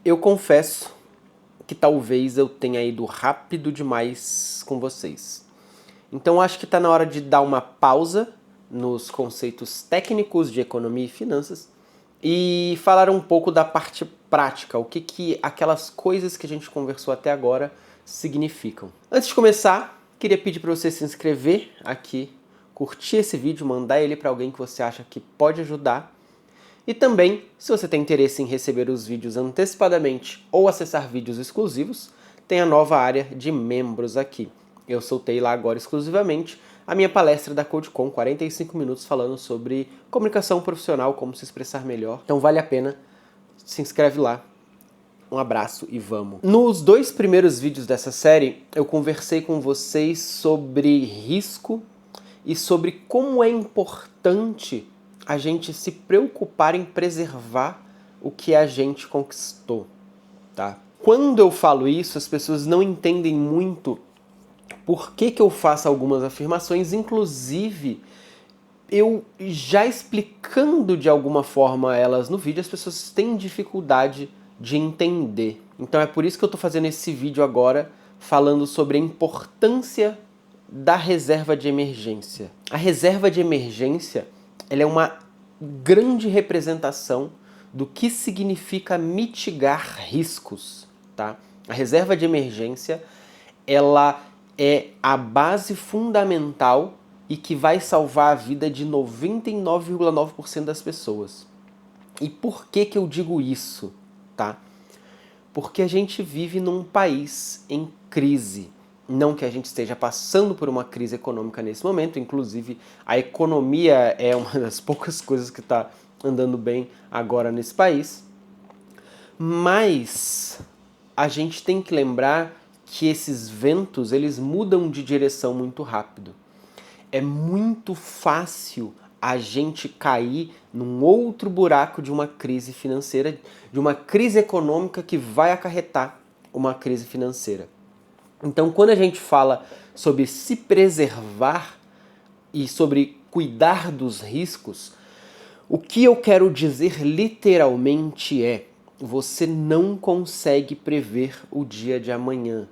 Eu confesso que talvez eu tenha ido rápido demais com vocês. Então acho que está na hora de dar uma pausa nos conceitos técnicos de economia e finanças e falar um pouco da parte prática, o que aquelas coisas que a gente conversou até agora significam. Antes de começar, queria pedir para você se inscrever aqui, curtir esse vídeo, mandar ele para alguém que você acha que pode ajudar. E também, se você tem interesse em receber os vídeos antecipadamente ou acessar vídeos exclusivos, tem a nova área de membros aqui. Eu soltei lá agora exclusivamente a minha palestra da CodeCon, 45 minutos falando sobre comunicação profissional, como se expressar melhor. Então vale a pena, se inscreve lá. Um abraço e vamos! Nos 2 primeiros vídeos dessa série, eu conversei com vocês sobre risco e sobre como é importante a gente se preocupar em preservar o que a gente conquistou, tá? Quando eu falo isso, as pessoas não entendem muito por que eu faço algumas afirmações, inclusive eu já explicando de alguma forma elas no vídeo, as pessoas têm dificuldade de entender. Então é por isso que eu tô fazendo esse vídeo agora, falando sobre a importância da reserva de emergência. A reserva de emergência, ela é uma grande representação do que significa mitigar riscos, tá? A reserva de emergência, ela é a base fundamental e que vai salvar a vida de 99,9% das pessoas. E por que eu digo isso, tá? Porque a gente vive num país em crise. Não que a gente esteja passando por uma crise econômica nesse momento, inclusive a economia é uma das poucas coisas que está andando bem agora nesse país. Mas a gente tem que lembrar que esses ventos, eles mudam de direção muito rápido. É muito fácil a gente cair num outro buraco de uma crise financeira, de uma crise econômica que vai acarretar uma crise financeira. Então, quando a gente fala sobre se preservar e sobre cuidar dos riscos, o que eu quero dizer literalmente é: você não consegue prever o dia de amanhã.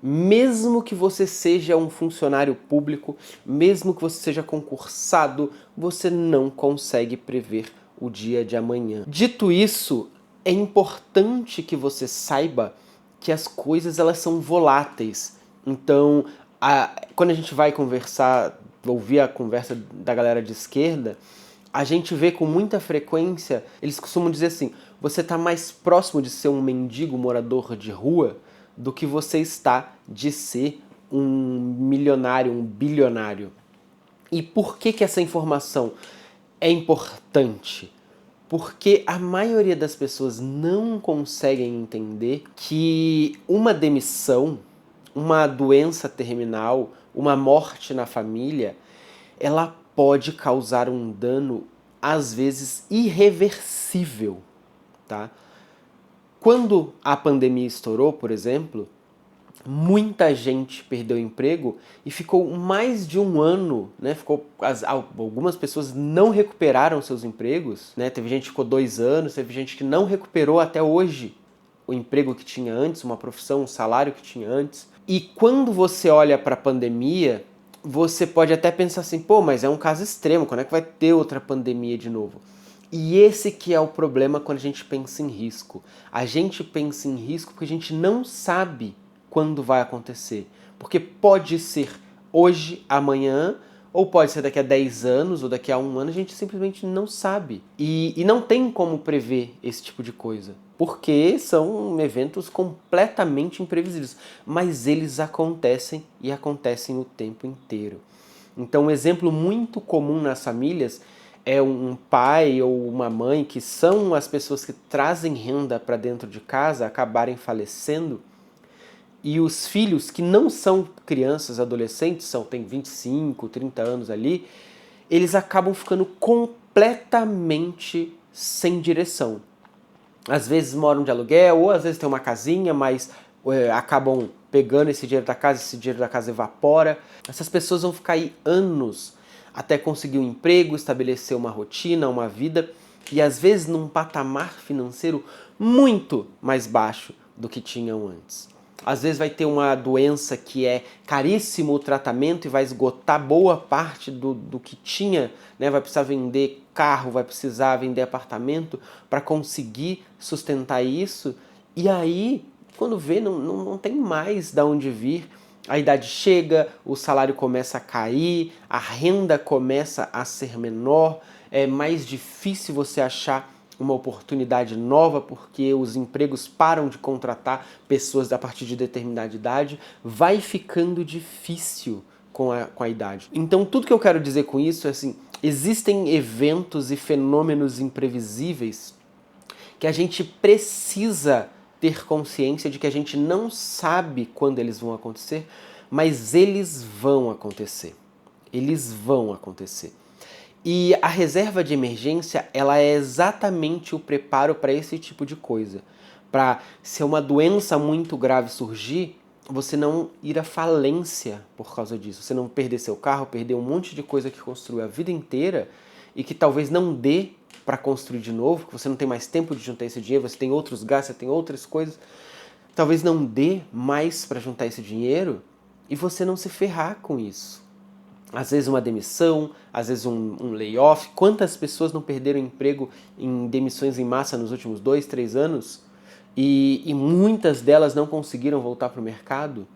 Mesmo que você seja um funcionário público, mesmo que você seja concursado, você não consegue prever o dia de amanhã. Dito isso, é importante que você saiba que as coisas elas são voláteis. Então, quando a gente vai conversar, ouvir a conversa da galera de esquerda, a gente vê com muita frequência, eles costumam dizer assim: você está mais próximo de ser um mendigo morador de rua do que você está de ser um milionário, um bilionário. E por que essa informação é importante? Porque a maioria das pessoas não conseguem entender que uma demissão, uma doença terminal, uma morte na família, ela pode causar um dano, às vezes, irreversível, tá? Quando a pandemia estourou, por exemplo, muita gente perdeu o emprego e ficou mais de um ano, né? Algumas pessoas não recuperaram seus empregos, né? Teve gente que ficou 2 anos, teve gente que não recuperou até hoje o emprego que tinha antes, uma profissão, um salário que tinha antes. E quando você olha para a pandemia, você pode até pensar assim: pô, mas é um caso extremo, quando é que vai ter outra pandemia de novo? E esse que é o problema quando a gente pensa em risco. A gente pensa em risco porque a gente não sabe quando vai acontecer. Porque pode ser hoje, amanhã, ou pode ser daqui a 10 anos, ou daqui a 1 ano, a gente simplesmente não sabe. E não tem como prever esse tipo de coisa. Porque são eventos completamente imprevisíveis. Mas eles acontecem e acontecem o tempo inteiro. Então, um exemplo muito comum nas famílias é um pai ou uma mãe, que são as pessoas que trazem renda para dentro de casa, acabarem falecendo, e os filhos que não são crianças, adolescentes, têm 25, 30 anos ali, eles acabam ficando completamente sem direção. Às vezes moram de aluguel, ou às vezes tem uma casinha, mas acabam pegando esse dinheiro da casa evapora. Essas pessoas vão ficar aí anos até conseguir um emprego, estabelecer uma rotina, uma vida, e às vezes num patamar financeiro muito mais baixo do que tinham antes. Às vezes vai ter uma doença que é caríssimo o tratamento e vai esgotar boa parte do que tinha, né? Vai precisar vender carro, vai precisar vender apartamento para conseguir sustentar isso. E aí, quando vê, não tem mais de onde vir. A idade chega, o salário começa a cair, a renda começa a ser menor, é mais difícil você achar uma oportunidade nova porque os empregos param de contratar pessoas a partir de determinada idade, vai ficando difícil com a idade. Então tudo que eu quero dizer com isso é assim, existem eventos e fenômenos imprevisíveis que a gente precisa ter consciência de que a gente não sabe quando eles vão acontecer, mas eles vão acontecer. Eles vão acontecer. E a reserva de emergência, ela é exatamente o preparo para esse tipo de coisa. Para, se uma doença muito grave surgir, você não ir à falência por causa disso. Você não perder seu carro, perder um monte de coisa que construiu a vida inteira e que talvez não dê para construir de novo, que você não tem mais tempo de juntar esse dinheiro, você tem outros gastos, você tem outras coisas. Talvez não dê mais para juntar esse dinheiro e você não se ferrar com isso. Às vezes uma demissão, às vezes um layoff. Quantas pessoas não perderam emprego em demissões em massa nos últimos 2, 3 anos? E muitas delas não conseguiram voltar para o mercado,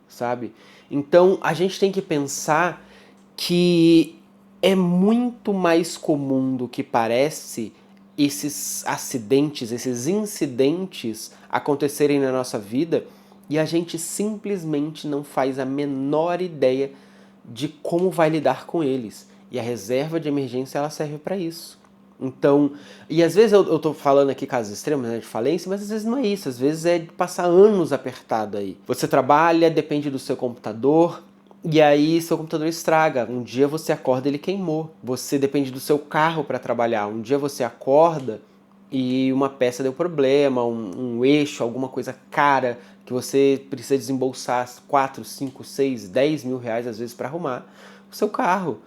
sabe? Então a gente tem que pensar que é muito mais comum do que parece esses acidentes, esses incidentes acontecerem na nossa vida e a gente simplesmente não faz a menor ideia de como vai lidar com eles. E a reserva de emergência ela serve para isso. Então, e às vezes eu tô falando aqui casos extremos, né, de falência, mas às vezes não é isso, às vezes é de passar anos apertado aí. Você trabalha, depende do seu computador, e aí seu computador estraga. Um dia você acorda e ele queimou. Você depende do seu carro para trabalhar. Um dia você acorda e uma peça deu problema, um eixo, alguma coisa cara que você precisa desembolsar 4, 5, 6, 10 mil reais às vezes para arrumar o seu carro.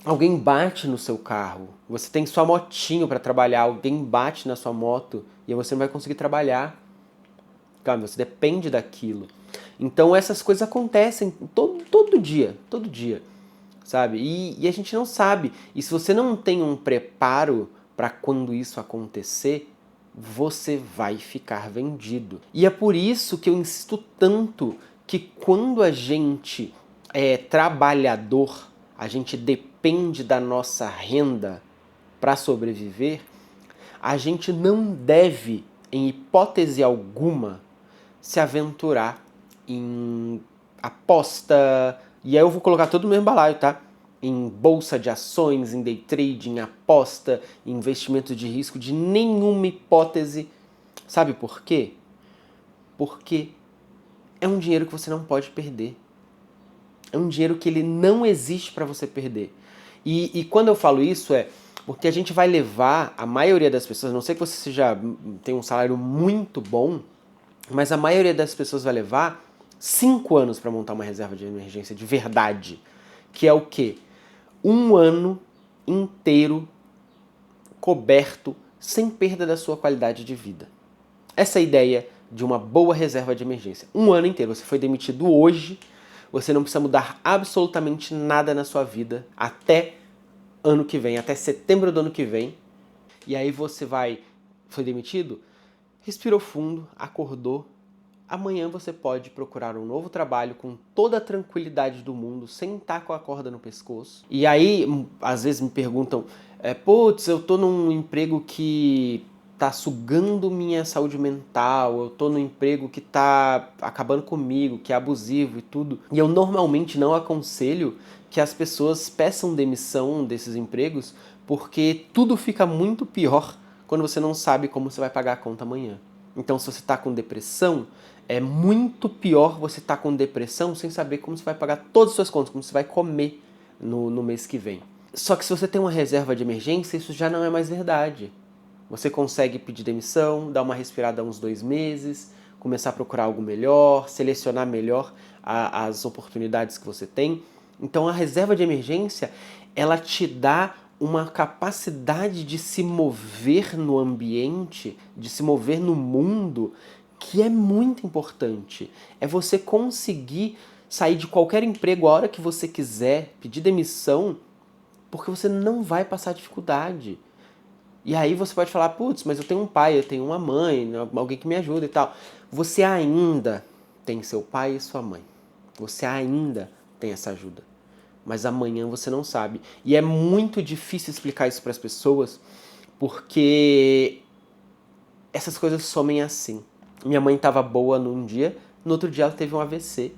Alguém bate no seu carro, você tem sua motinho para trabalhar, alguém bate na sua moto e você não vai conseguir trabalhar. Calma, você depende daquilo. Então essas coisas acontecem todo dia, sabe? E a gente não sabe. E se você não tem um preparo para quando isso acontecer, você vai ficar vendido. E é por isso que eu insisto tanto que quando a gente é trabalhador, a gente depende da nossa renda para sobreviver, a gente não deve, em hipótese alguma, se aventurar em aposta, e aí eu vou colocar tudo no mesmo balaio, tá? Em bolsa de ações, em day trade, em aposta, em investimento de risco, de nenhuma hipótese. Sabe por quê? Porque é um dinheiro que você não pode perder. É um dinheiro que ele não existe para você perder. E quando eu falo isso é porque a gente vai levar, a maioria das pessoas, a não sei que você já tem um salário muito bom, mas a maioria das pessoas vai levar 5 anos para montar uma reserva de emergência de verdade. Que é o quê? 1 ano inteiro coberto, sem perda da sua qualidade de vida. Essa é a ideia de uma boa reserva de emergência. 1 ano inteiro. Você foi demitido hoje, você não precisa mudar absolutamente nada na sua vida até ano que vem, até setembro do ano que vem. E aí você foi demitido? Respirou fundo, acordou. Amanhã você pode procurar um novo trabalho com toda a tranquilidade do mundo, sem estar com a corda no pescoço. E aí, às vezes me perguntam, putz, eu tô num emprego que tá sugando minha saúde mental, eu tô num emprego que tá acabando comigo, que é abusivo e tudo. E eu normalmente não aconselho que as pessoas peçam demissão desses empregos, porque tudo fica muito pior quando você não sabe como você vai pagar a conta amanhã. Então, se você está com depressão, é muito pior você estar com depressão sem saber como você vai pagar todas as suas contas, como você vai comer no mês que vem. Só que se você tem uma reserva de emergência, isso já não é mais verdade. Você consegue pedir demissão, dar uma respirada uns 2 meses, começar a procurar algo melhor, selecionar melhor as oportunidades que você tem. Então a reserva de emergência, ela te dá uma capacidade de se mover no ambiente, de se mover no mundo, que é muito importante. É você conseguir sair de qualquer emprego a hora que você quiser, pedir demissão, porque você não vai passar dificuldade. E aí você pode falar, putz, mas eu tenho um pai, eu tenho uma mãe, alguém que me ajuda e tal. Você ainda tem seu pai e sua mãe. Você ainda tem essa ajuda. Mas amanhã você não sabe. E é muito difícil explicar isso para as pessoas, porque essas coisas somem assim. Minha mãe estava boa num dia, no outro dia ela teve um AVC.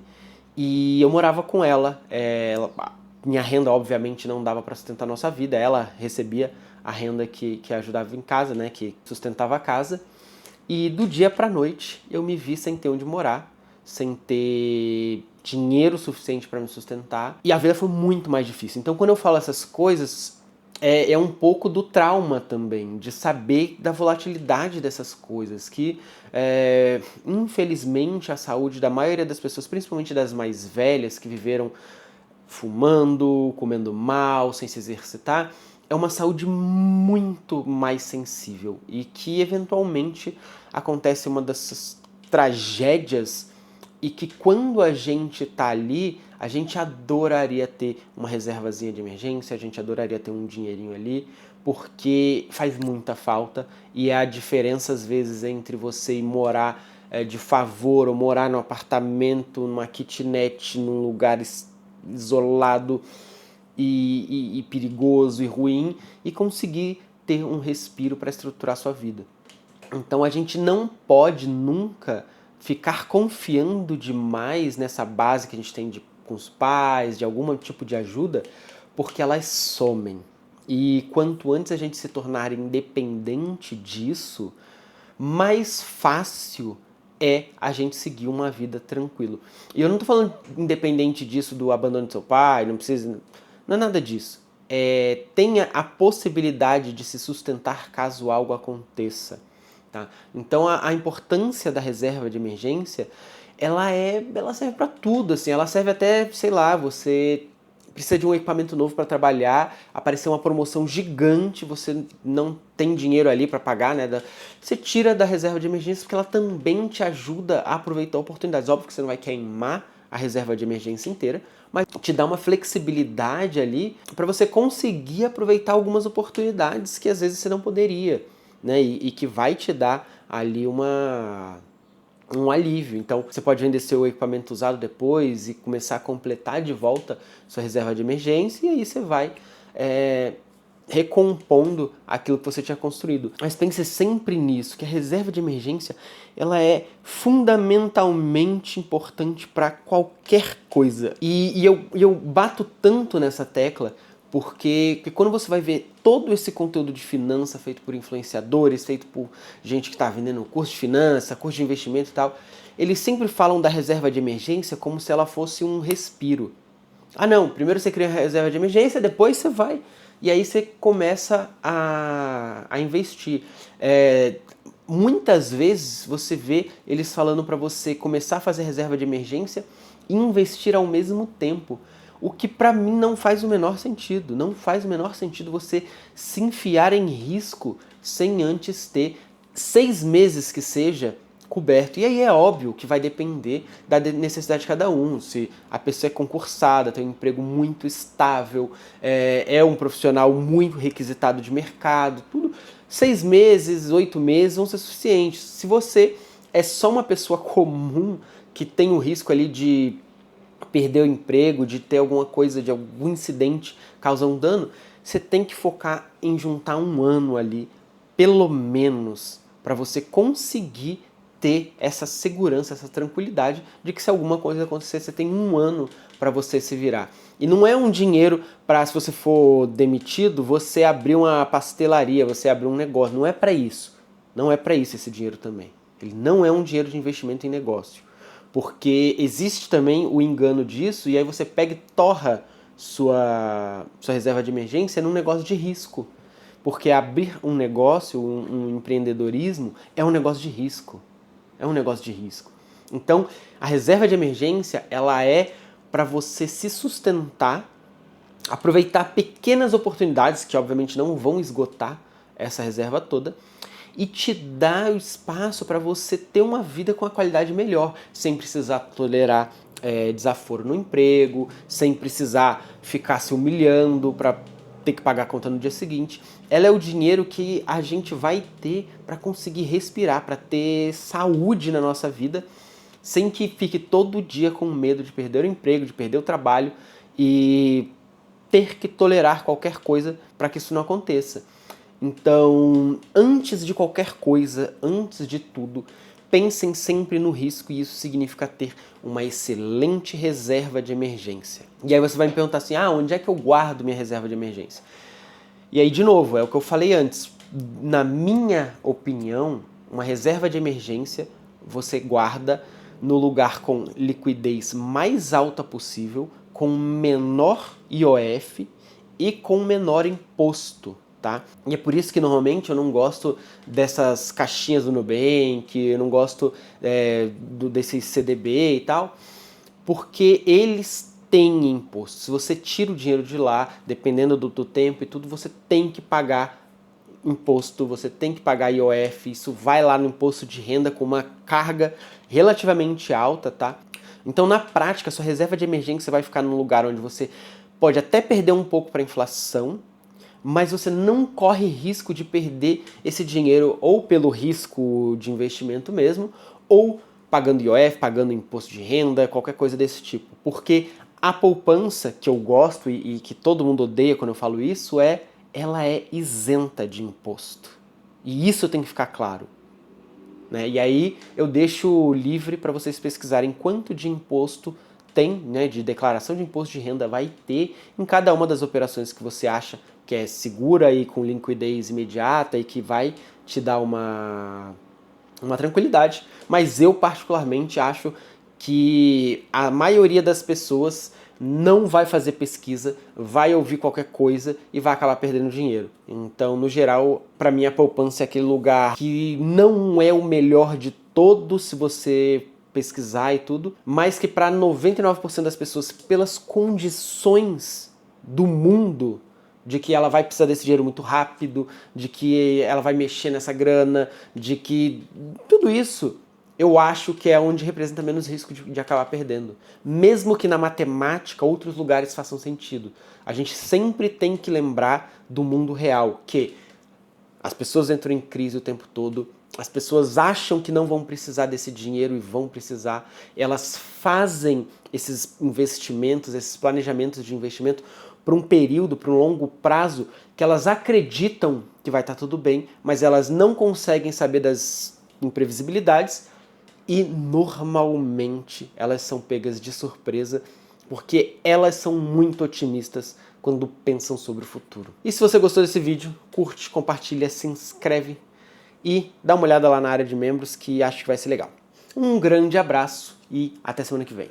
E eu morava com ela. Minha renda, obviamente, não dava para sustentar a nossa vida. Ela recebia a renda que ajudava em casa, né, que sustentava a casa. E do dia para noite eu me vi sem ter onde morar, sem ter dinheiro suficiente para me sustentar. E a vida foi muito mais difícil. Então, quando eu falo essas coisas, é um pouco do trauma também, de saber da volatilidade dessas coisas, que infelizmente a saúde da maioria das pessoas, principalmente das mais velhas, que viveram fumando, comendo mal, sem se exercitar, é uma saúde muito mais sensível e que eventualmente acontece uma dessas tragédias e que quando a gente tá ali, a gente adoraria ter uma reservazinha de emergência, a gente adoraria ter um dinheirinho ali, porque faz muita falta e é a diferença às vezes entre você ir morar de favor ou morar num apartamento, numa kitnet, num lugar isolado e perigoso e ruim e conseguir ter um respiro para estruturar sua vida. Então a gente não pode nunca ficar confiando demais nessa base que a gente tem com os pais, de algum tipo de ajuda, porque elas somem. E quanto antes a gente se tornar independente disso, mais fácil é a gente seguir uma vida tranquilo. E eu não estou falando independente disso do abandono do seu pai, não precisa... Não é nada disso. Tenha a possibilidade de se sustentar caso algo aconteça. Tá? Então a importância da reserva de emergência, ela serve para tudo, assim, ela serve até, sei lá, você precisa de um equipamento novo para trabalhar, apareceu uma promoção gigante, você não tem dinheiro ali para pagar, né? Você tira da reserva de emergência porque ela também te ajuda a aproveitar oportunidades. Óbvio que você não vai queimar a reserva de emergência inteira, mas te dá uma flexibilidade ali para você conseguir aproveitar algumas oportunidades que às vezes você não poderia, né? E que vai te dar ali um alívio. Então, você pode vender seu equipamento usado depois e começar a completar de volta sua reserva de emergência e aí você vai recompondo aquilo que você tinha construído. Mas pense sempre nisso, que a reserva de emergência ela é fundamentalmente importante para qualquer coisa. E eu bato tanto nessa tecla porque quando você vai ver todo esse conteúdo de finança feito por influenciadores, feito por gente que está vendendo curso de finança, curso de investimento e tal, eles sempre falam da reserva de emergência como se ela fosse um respiro. Ah não, primeiro você cria a reserva de emergência, depois você vai e aí você começa a investir. Muitas vezes você vê eles falando para você começar a fazer reserva de emergência e investir ao mesmo tempo. O que para mim não faz o menor sentido. Não faz o menor sentido você se enfiar em risco sem antes ter 6 meses que seja coberto. E aí é óbvio que vai depender da necessidade de cada um. Se a pessoa é concursada, tem um emprego muito estável, é um profissional muito requisitado de mercado, tudo. 6 meses, 8 meses vão ser suficientes. Se você é só uma pessoa comum que tem o risco ali de perder o emprego, de ter alguma coisa, de algum incidente causar um dano, você tem que focar em juntar um ano ali, pelo menos, para você conseguir ter essa segurança, essa tranquilidade de que se alguma coisa acontecer, você tem um ano para você se virar. E não é um dinheiro para, se você for demitido, você abrir uma pastelaria, você abrir um negócio. Não é para isso. Não é para isso esse dinheiro também. Ele não é um dinheiro de investimento em negócio. Porque existe também o engano disso, e aí você pega e torra sua reserva de emergência num negócio de risco. Porque abrir um negócio, um empreendedorismo, é um negócio de risco. É um negócio de risco. Então, a reserva de emergência, ela é para você se sustentar aproveitar pequenas oportunidades, que obviamente não vão esgotar essa reserva toda, e te dá o espaço para você ter uma vida com uma qualidade melhor, sem precisar tolerar desaforo no emprego, sem precisar ficar se humilhando para ter que pagar a conta no dia seguinte. Ela é o dinheiro que a gente vai ter para conseguir respirar, para ter saúde na nossa vida, sem que fique todo dia com medo de perder o emprego, de perder o trabalho e ter que tolerar qualquer coisa para que isso não aconteça. Então, antes de qualquer coisa, antes de tudo, pensem sempre no risco, e isso significa ter uma excelente reserva de emergência. E aí você vai me perguntar assim, onde é que eu guardo minha reserva de emergência? E aí, de novo, é o que eu falei antes. Na minha opinião, uma reserva de emergência você guarda no lugar com liquidez mais alta possível, com menor IOF e com menor imposto. Tá? E é por isso que normalmente eu não gosto dessas caixinhas do Nubank, eu não gosto desse CDB e tal, porque eles têm imposto. Se você tira o dinheiro de lá, dependendo do tempo e tudo, você tem que pagar imposto, você tem que pagar IOF, isso vai lá no imposto de renda com uma carga relativamente alta, tá? Então, na prática, sua reserva de emergência vai ficar num lugar onde você pode até perder um pouco para a inflação, mas você não corre risco de perder esse dinheiro ou pelo risco de investimento mesmo, ou pagando IOF, pagando imposto de renda, qualquer coisa desse tipo. Porque a poupança, que eu gosto e que todo mundo odeia quando eu falo isso, ela é isenta de imposto. E isso tem que ficar claro. Né? E aí eu deixo livre para vocês pesquisarem quanto de imposto tem, né, de declaração de imposto de renda vai ter em cada uma das operações que você acha que é segura e com liquidez imediata e que vai te dar uma tranquilidade. Mas eu particularmente acho que a maioria das pessoas não vai fazer pesquisa, vai ouvir qualquer coisa e vai acabar perdendo dinheiro. Então, no geral, para mim a poupança é aquele lugar que não é o melhor de todos se você pesquisar e tudo, mas que para 99% das pessoas, pelas condições do mundo, de que ela vai precisar desse dinheiro muito rápido, de que ela vai mexer nessa grana, de que tudo isso eu acho que é onde representa menos risco de acabar perdendo. Mesmo que na matemática outros lugares façam sentido. A gente sempre tem que lembrar do mundo real, que as pessoas entram em crise o tempo todo, as pessoas acham que não vão precisar desse dinheiro e vão precisar, elas fazem esses investimentos, esses planejamentos de investimento por um período, por um longo prazo, que elas acreditam que vai estar tudo bem, mas elas não conseguem saber das imprevisibilidades e normalmente elas são pegas de surpresa porque elas são muito otimistas quando pensam sobre o futuro. E se você gostou desse vídeo, curte, compartilha, se inscreve e dá uma olhada lá na área de membros que acho que vai ser legal. Um grande abraço e até semana que vem.